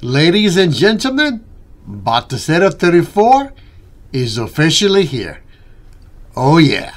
Ladies and gentlemen, Batocera 34 is officially here. Oh yeah.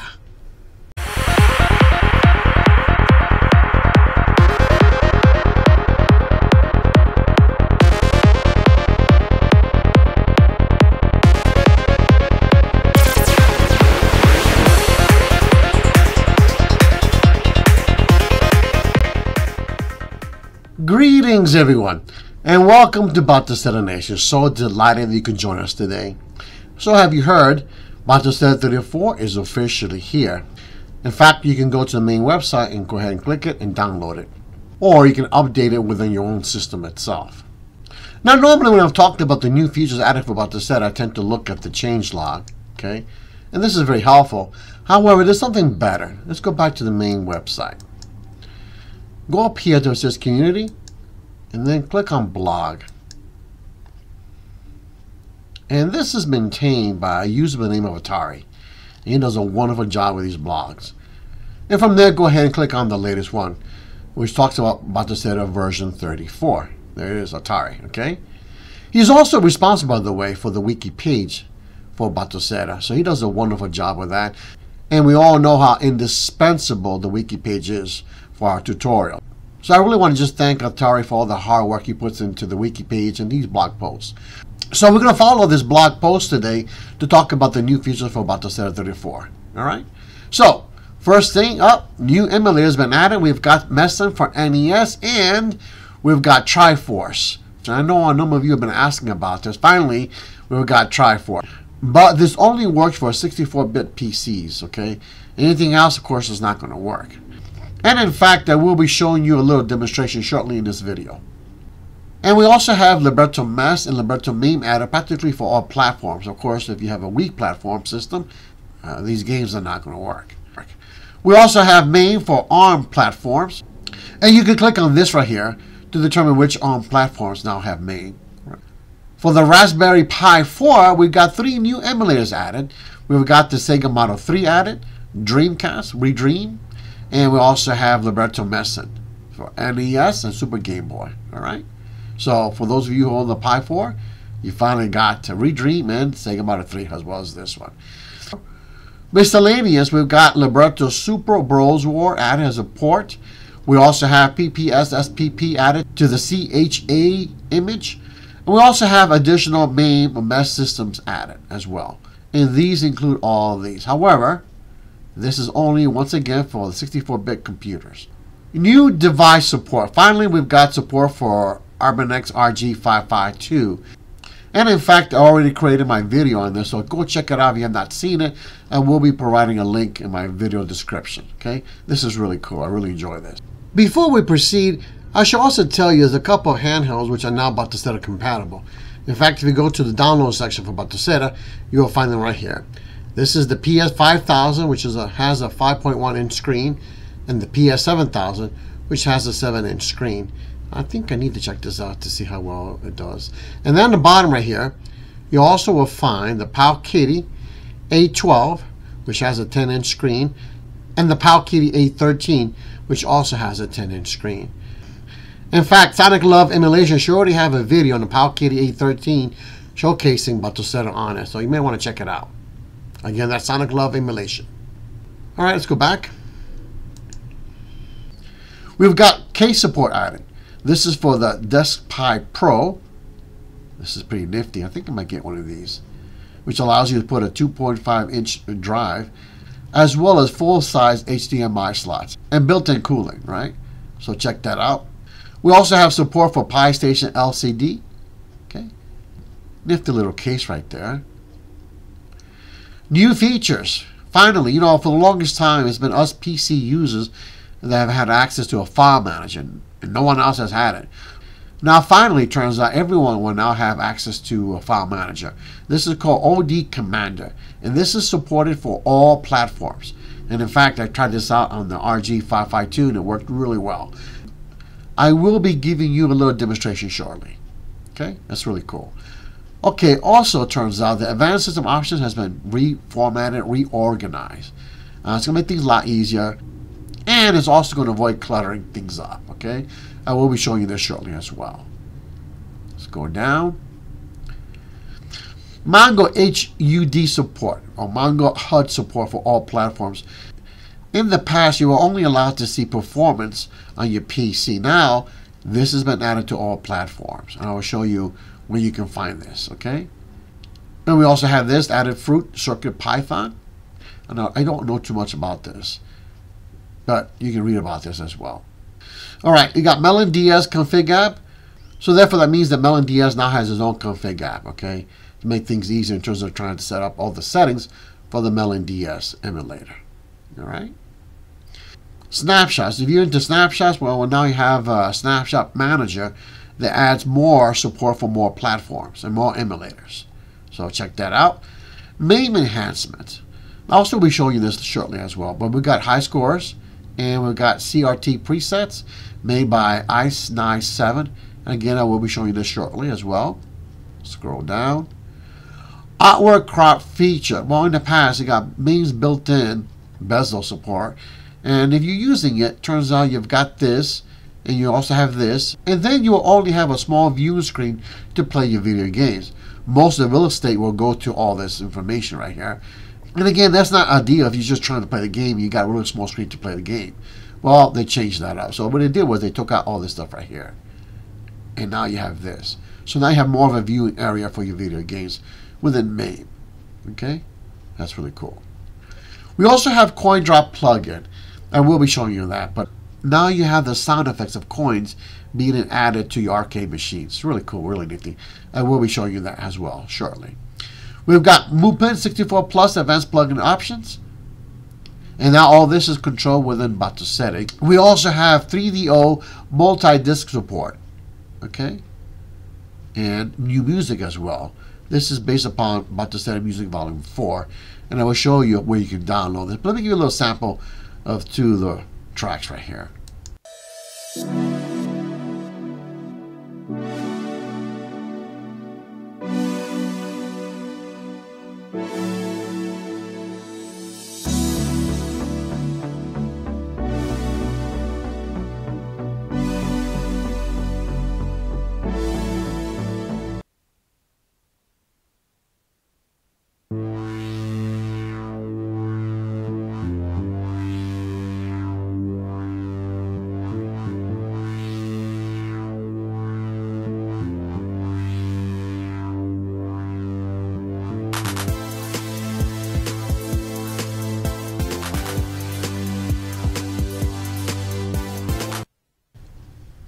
Greetings everyone, and welcome to Batocera Nation. So delighted that you can join us today. So have you heard, Batocera 34 is officially here. In fact, you can go to the main website and go ahead and click it and download it. Or you can update it within your own system itself. Now normally when I've talked about the new features added for Batocera, I tend to look at the changelog, okay? And this is very helpful. However, there's something better. Let's go back to the main website. Go up here to it says Community, and then click on Blog. And this is maintained by a user by the name of Atari. And he does a wonderful job with these blogs. And from there, go ahead and click on the latest one, which talks about Batocera version 34. There it is, Atari, okay? He's also responsible, by the way, for the wiki page for Batocera. So he does a wonderful job with that. And we all know how indispensable the wiki page is for our tutorial. So I really want to just thank Atari for all the hard work he puts into the wiki page and these blog posts. So we're going to follow this blog post today to talk about the new features for Batocera 34. All right. So first thing up, new emulator has been added. We've got Messen for NES and we've got Triforce. So I know a number of you have been asking about this. Finally, we've got Triforce. But this only works for 64-bit PCs, okay? Anything else, of course, is not going to work. And in fact, I will be showing you a little demonstration shortly in this video. And we also have Libretto Mesh and Libretto Meme added practically for all platforms. Of course, if you have a weak platform system, these games are not going to work. We also have Meme for ARM platforms. And you can click on this right here to determine which ARM platforms now have Meme. For the Raspberry Pi 4, we've got 3 new emulators added. We've got the Sega Model 3 added, Dreamcast, Redream, and we also have Libretto Messen for NES and Super Game Boy. All right. So for those of you who own the Pi 4, you finally got to Redream and Sega Model 3 as well as this one. Miscellaneous, we've got Libretto Super Bros War added as a port. We also have PPS SPP added to the CHA image. And we also have additional MAME or mesh systems added as well. And these include all of these. However, this is only, once again, for the 64-bit computers. New device support. Finally, we've got support for Arbanex RG552. And in fact, I already created my video on this, so go check it out if you have not seen it. And we'll be providing a link in my video description. Okay, this is really cool. I really enjoy this. Before we proceed, I should also tell you there's a couple of handhelds which are now Batocera compatible. In fact, if you go to the download section for Batocera, you will find them right here. This is the PS5000, which has a 5.1-inch screen, and the PS7000, which has a 7-inch screen. I think I need to check this out to see how well it does. And then on the bottom right here, you also will find the Powkiddy A12, which has a 10-inch screen, and the Powkiddy A13, which also has a 10-inch screen. In fact, Sonic Love Emulation should already have a video on the Powkiddy A13 showcasing Batocera on it, so you may want to check it out. Again, that's Sonic Love Emulation. All right, let's go back. We've got case support added. This is for the Desk Pi Pro. This is pretty nifty. I think I might get one of these, which allows you to put a 2.5-inch drive as well as full-size HDMI slots and built-in cooling, right? So check that out. We also have support for Pi Station LCD. Okay, nifty little case right there. New features. Finally, you know, for the longest time, it's been us PC users that have had access to a file manager, and no one else has had it. Now, finally, it turns out everyone will now have access to a file manager. This is called OD Commander, and this is supported for all platforms. And in fact, I tried this out on the RG552, and it worked really well. I will be giving you a little demonstration shortly. Okay, that's really cool. Okay, also it turns out the advanced system options has been reformatted, reorganized. It's going to make things a lot easier, and it's also going to avoid cluttering things up. Okay, I will be showing you this shortly as well. Let's go down. Mongo HUD support, or Mongo HUD support for all platforms. In the past, you were only allowed to see performance on your PC. Now, this has been added to all platforms. And I will show you where you can find this, okay? And we also have this, added Fruit Circuit Python. I don't know too much about this, but you can read about this as well. All right, you got Melon DS config app. So therefore, that means that Melon DS now has its own config app, okay? To make things easier in terms of trying to set up all the settings for the Melon DS emulator. All right. Snapshots. If you're into snapshots, well, now you have a snapshot manager that adds more support for more platforms and more emulators. So check that out. MAME enhancement. I'll also be showing you this shortly as well. But we've got high scores and we've got CRT presets made by Ice97. And again, I will be showing you this shortly as well. Scroll down. Artwork crop feature. Well, in the past, you got means built-in bezel support. And if you're using it, turns out you've got this, and you also have this, and then you will only have a small viewing screen to play your video games. Most of the real estate will go to all this information right here. And again, that's not ideal if you're just trying to play the game and you got a really small screen to play the game. Well, they changed that up. So what they did was they took out all this stuff right here. And now you have this. So now you have more of a viewing area for your video games within MAME. Okay? That's really cool. We also have Coin Drop plugin. I will be showing you that, but now you have the sound effects of coins being added to your arcade machines. It's really cool, really nifty. I will be showing you that as well shortly. We've got Mupin 64 Plus advanced plugin options. And now all this is controlled within Batocera. We also have 3DO multi-disc support. Okay? And new music as well. This is based upon Batocera Music Volume 4. And I will show you where you can download this. But let me give you a little sample of two of the tracks right here.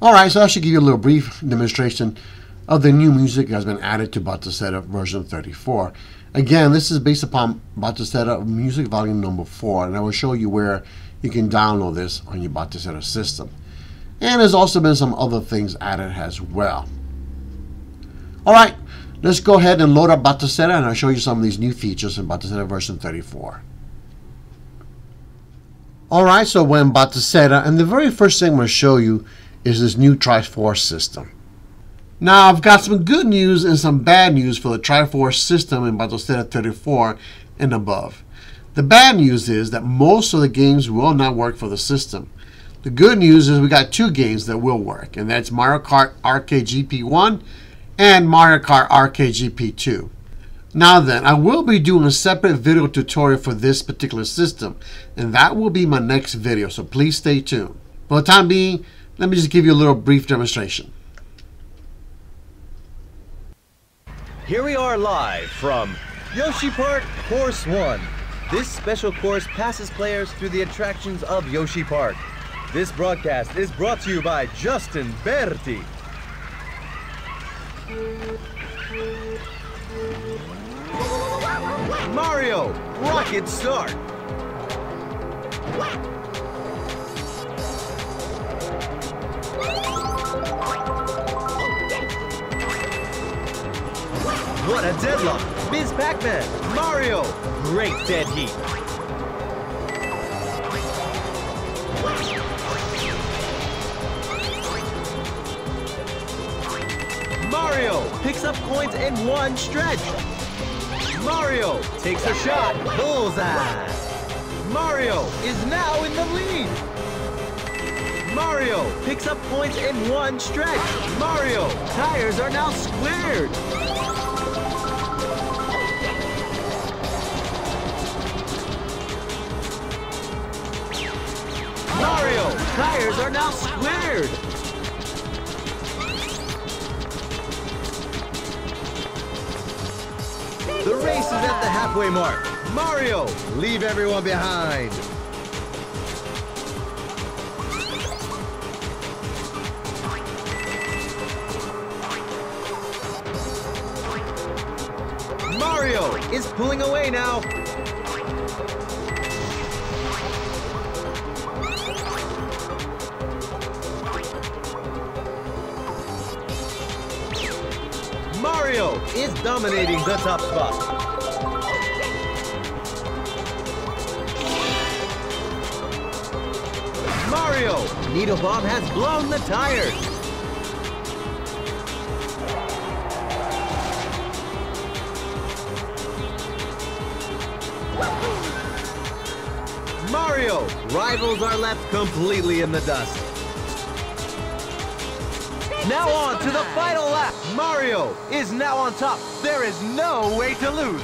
Alright, so I should give you a little brief demonstration of the new music that has been added to Batocera version 34. Again, this is based upon Batocera Music Volume number 4, and I will show you where you can download this on your Batocera system. And there's also been some other things added as well. Alright, let's go ahead and load up Batocera, and I'll show you some of these new features in Batocera version 34. Alright, so we're in Batocera, and the very first thing I'm going to show you is this new Triforce system. Now, I've got some good news and some bad news for the Triforce system in Batocera 34 and above. The bad news is that most of the games will not work for the system. The good news is we got two games that will work, and that's Mario Kart Arcade GP1 and Mario Kart Arcade GP2. Now then, I will be doing a separate video tutorial for this particular system, and that will be my next video, so please stay tuned. For the time being, let me just give you a little brief demonstration. Here we are live from Yoshi Park Course 1. This special course passes players through the attractions of Yoshi Park. This broadcast is brought to you by Justin Berti. Mario, rocket start. What a deadlock! Ms. Pac-Man, Mario, great dead heat. Mario picks up coins in one stretch. Mario takes a shot, bullseye. Mario is now in the lead. Mario picks up points in one stretch. Mario, tires are now squared. Mario, tires are now squared. The race is at the halfway mark. Mario, leave everyone behind. Mario is pulling away now. Mario is dominating the top spot. Mario, Needle Bomb has blown the tires. Mario, rivals are left completely in the dust. Now on to the final lap. Mario is now on top. There is no way to lose.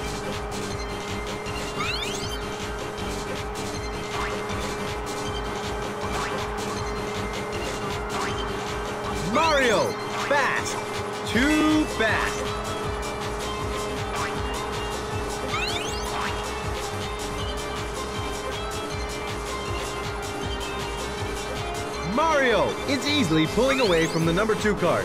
Mario, fast, too fast. Mario is easily pulling away from the number 2 card.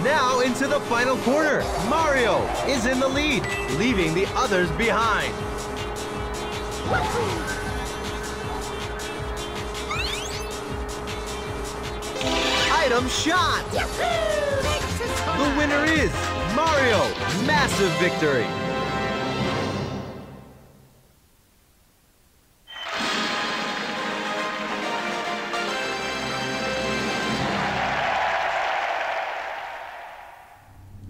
Now into the final corner. Mario is in the lead, leaving the others behind. Item shot! The winner is Mario. Massive victory.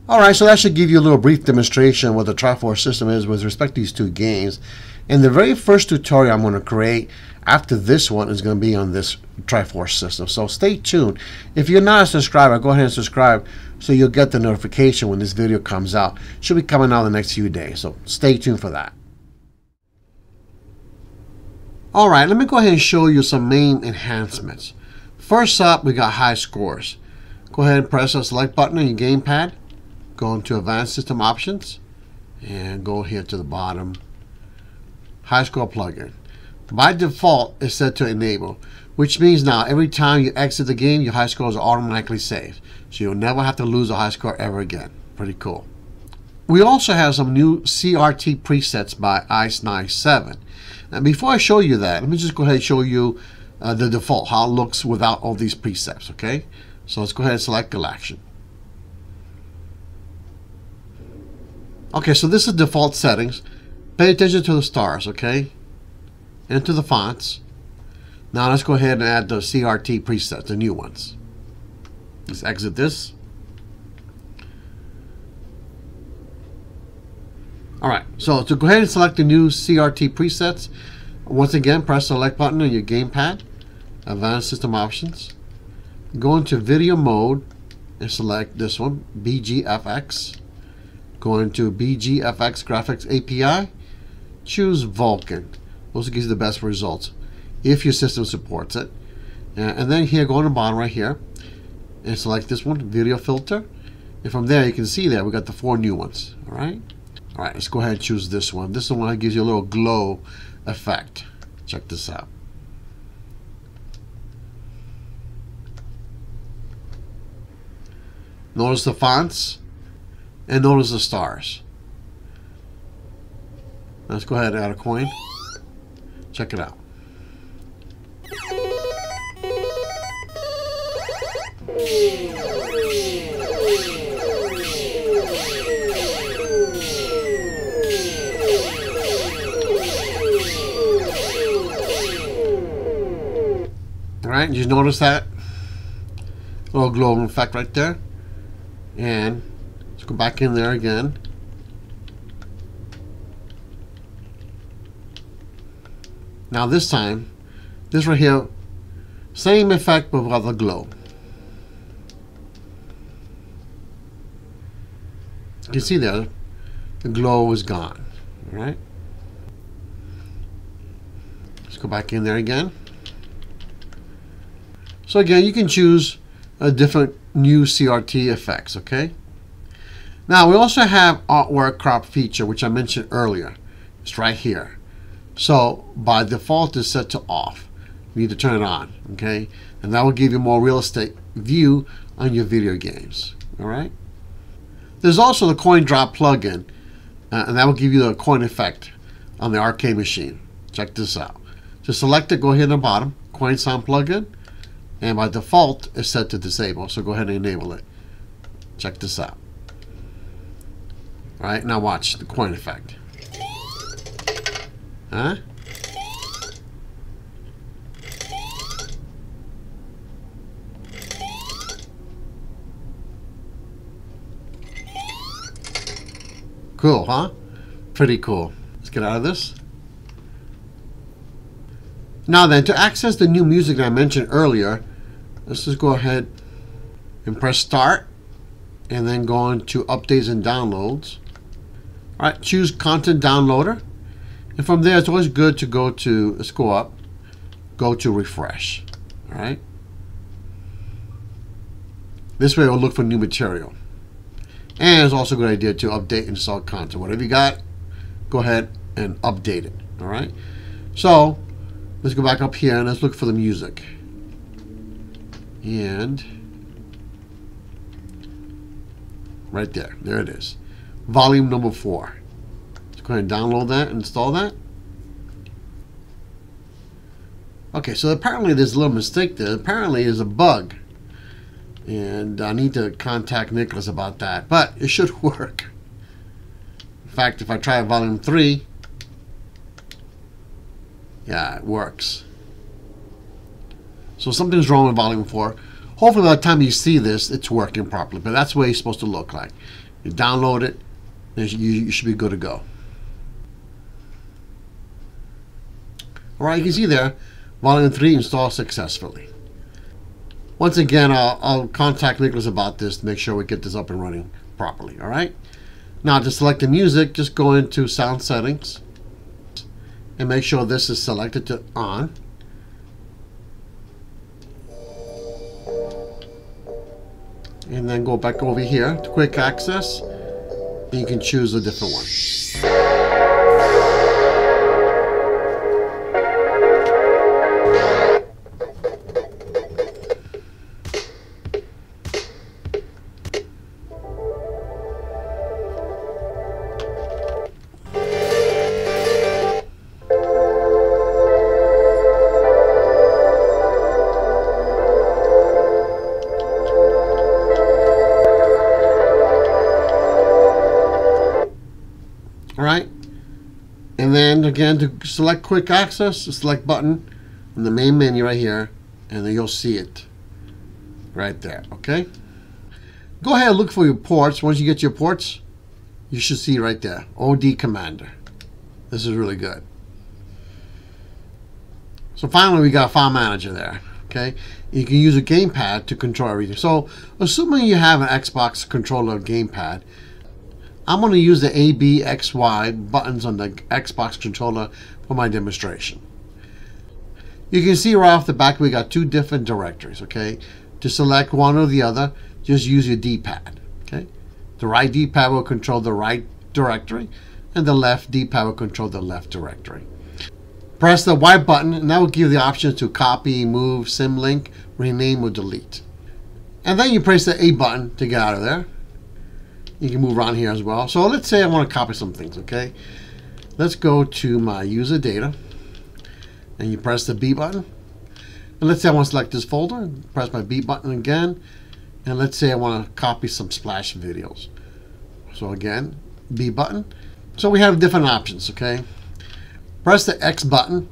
Alright, so that should give you a little brief demonstration of what the Triforce system is with respect to these two games. And the very first tutorial I'm going to create after this one is going to be on this Triforce system. So stay tuned. If you're not a subscriber, go ahead and subscribe so you'll get the notification when this video comes out. It should be coming out in the next few days, so stay tuned for that. Alright, let me go ahead and show you some main enhancements. First up, we got high scores. Go ahead and press the select button on your gamepad. Go into Advanced System Options and go here to the bottom. High Score Plugin. By default, it's set to enable, which means now every time you exit the game, your high scores are automatically saved. So you'll never have to lose a high score ever again. Pretty cool. We also have some new CRT presets by Ice97. Now before I show you that, let me just go ahead and show you the default, how it looks without all these presets, okay? So let's go ahead and select Collection. Okay, so this is default settings. Pay attention to the stars, okay? And to the fonts. Now let's go ahead and add the CRT presets, the new ones. Let's exit this. Alright, so to go ahead and select the new CRT presets, once again, press the select button on your gamepad, Advanced System Options. Go into Video Mode and select this one, BGFX. Go into BGFX Graphics API, choose Vulkan. Those gives you the best results if your system supports it. And then here, go on the bottom right here and select this one, Video Filter. And from there, you can see there we got the 4 new ones. All right, let's go ahead and choose this one. This is the one that gives you a little glow effect. Check this out. Notice the fonts. And notice the stars. Let's go ahead and add a coin. Check it out. Alright, you notice that little glowing effect right there? And go back in there again Now this time, this right here, same effect but without the glow. You can see there, the glow is gone. All right. Let's go back in there again. So again, you can choose a different new CRT effects, okay? Now we also have artwork crop feature, which I mentioned earlier. It's right here. So by default it's set to off. You need to turn it on, okay? And that will give you more realistic view on your video games, all right? There's also the coin drop plugin, and that will give you the coin effect on the arcade machine. Check this out. To select it, go here in the bottom, coin sound plugin, and by default it's set to disable, so go ahead and enable it. Check this out. All right, now watch the coin effect. Huh? Cool, huh? Pretty cool. Let's get out of this. Now then, to access the new music that I mentioned earlier, let's just go ahead and press start and then go on to updates and downloads. All right, choose content downloader. And from there, it's always good to go to, let's go up, go to refresh. All right. This way it will look for new material. And it's also a good idea to update and install content. Whatever you got, go ahead and update it. All right. So let's go back up here and let's look for the music. And right there, there it is. Volume number 4. Let's go ahead and download that and install that. Okay, so apparently there's a little mistake there. Apparently there's a bug. And I need to contact Nicholas about that. But it should work. In fact, if I try volume 3, yeah, it works. So something's wrong with volume 4. Hopefully by the time you see this, it's working properly. But that's the way it's supposed to look like. You download it, and you should be good to go. Alright, you can see there, volume 3 installed successfully. Once again, I'll contact Nicholas about this to make sure we get this up and running properly. Alright? Now to select the music, just go into sound settings and make sure this is selected to on. And then go back over here to quick access, and you can choose a different one. Alright, and then again to select quick access, the select button in the main menu right here, and then you'll see it right there. Okay, go ahead and look for your ports. Once you get your ports, you should see right there, OD Commander. This is really good. So finally we got a file manager there. Okay, you can use a gamepad to control everything. So assuming you have an Xbox controller gamepad, I'm going to use the A, B, X, Y buttons on the Xbox controller for my demonstration. You can see right off the back we got two different directories, okay? To select one or the other, just use your D-pad, okay? The right D-pad will control the right directory, and the left D-pad will control the left directory. Press the Y button, and that will give you the options to copy, move, symlink, rename, or delete. And then you press the A button to get out of there. You can move around here as well. So let's say I want to copy some things, okay? Let's go to my user data, and you press the B button. And let's say I want to select this folder, press my B button again, and let's say I want to copy some Splash videos. So again, B button. So we have different options, okay? Press the X button,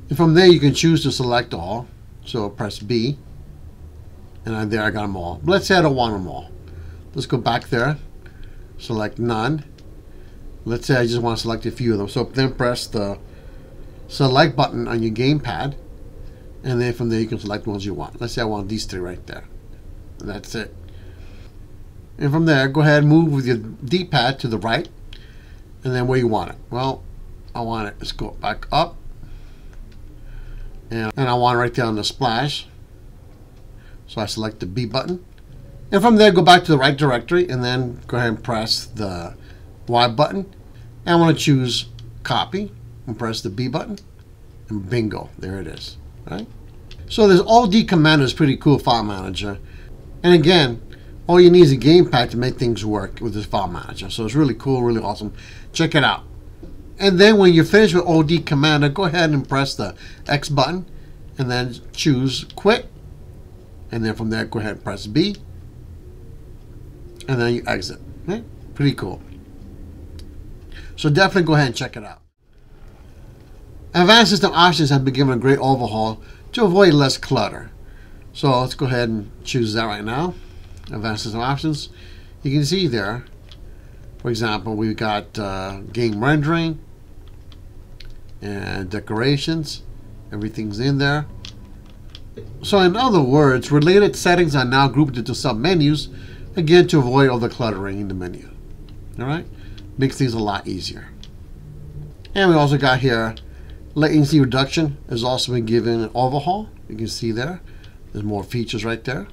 and from there you can choose to select all. So press B, and there I got them all. But let's say I don't want them all. Let's go back there. Select none. Let's say I just want to select a few of them. So then press the select button on your gamepad, and then from there you can select the ones you want. Let's say I want these 3 right there. And that's it. And from there, go ahead and move with your D-pad to the right, and then where you want it. Well, I want it. Let's go back up, and I want it right there on the splash. So I select the B button, and from there go back to the right directory, and then go ahead and press the Y button. And I want to choose copy and press the B button, and bingo, there it is. Right? So this OD command is pretty cool file manager, and again, all you need is a gamepad to make things work with this file manager. So it's really cool, really awesome. Check it out. And then when you're finished with OD Commander, go ahead and press the X button and then choose Quit. And then from there, go ahead and press B. And then you exit. Okay? Pretty cool. So definitely go ahead and check it out. Advanced System Options have been given a great overhaul to avoid less clutter. So let's go ahead and choose that right now. Advanced System Options. You can see there, for example, we've got game rendering and decorations. Everything's in there. So in other words, related settings are now grouped into sub-menus, again to avoid all the cluttering in the menu. Alright? Makes things a lot easier. And we also got here, latency reduction has also been given an overhaul. You can see there. There's more features right there.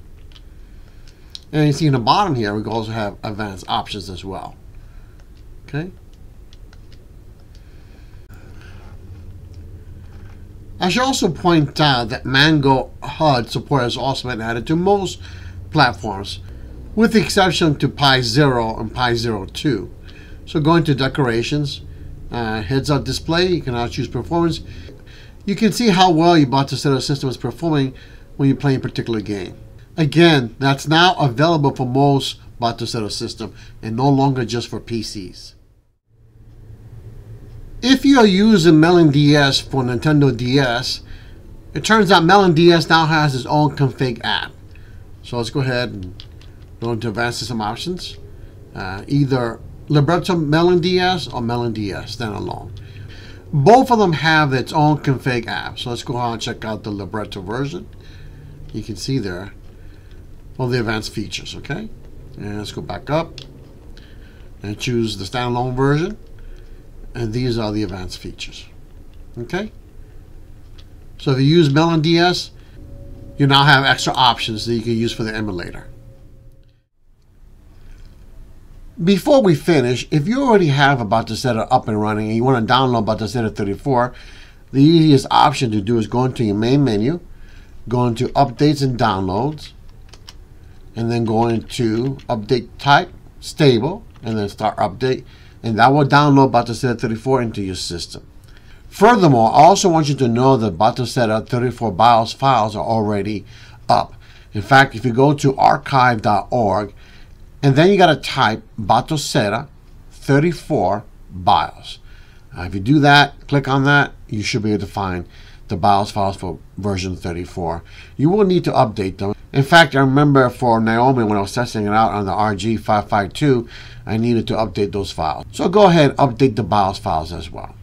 And you see in the bottom here, we also have advanced options as well. Okay. I should also point out that Mango HUD support has also been added to most platforms, with the exception to Pi 0 and Pi 02. So going to decorations, heads-up display, you can now choose performance. You can see how well your Batocera system is performing when you're playing a particular game. Again, that's now available for most Batocera system and no longer just for PCs. If you are using Melon DS for Nintendo DS, it turns out Melon DS now has its own config app. So let's go ahead and go into Advanced System Options. Either Libretto Melon DS or Melon DS standalone. Both of them have its own config app. So let's go on and check out the Libretto version. You can see there all the advanced features, okay? And let's go back up and choose the standalone version. And these are the advanced features. Okay? So if you use Melon DS, you now have extra options that you can use for the emulator. Before we finish, if you already have a Batocera up and running and you want to download Batocera 34, the easiest option to do is go into your main menu, go into Updates and Downloads, and then go into Update Type, Stable, and then Start Update. And that will download Batocera 34 into your system. Furthermore, I also want you to know that Batocera 34 BIOS files are already up. In fact, if you go to archive.org, and then you got to type Batocera 34 BIOS. If you do that, click on that, you should be able to find the BIOS files for version 34. You will need to update them. In fact, I remember for Naomi when I was testing it out on the RG552, I needed to update those files. So go ahead and update the BIOS files as well.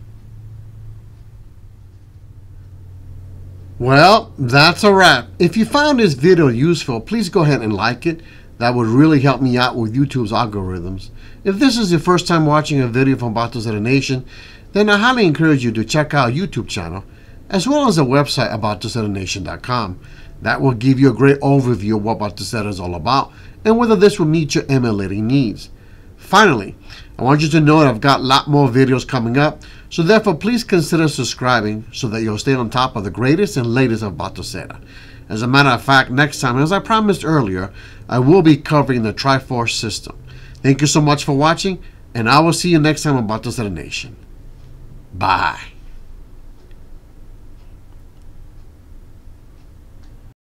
Well, that's a wrap. If you found this video useful, please go ahead and like it. That would really help me out with YouTube's algorithms. If this is your first time watching a video from Batocera Nation, then I highly encourage you to check out our YouTube channel, as well as the website at BatoCeraNation.com. That will give you a great overview of what Batocera is all about and whether this will meet your emulating needs. Finally, I want you to know that I've got a lot more videos coming up, so therefore please consider subscribing so that you'll stay on top of the greatest and latest of Batocera. As a matter of fact, next time, as I promised earlier, I will be covering the Triforce system. Thank you so much for watching, and I will see you next time on Batocera Nation. Bye.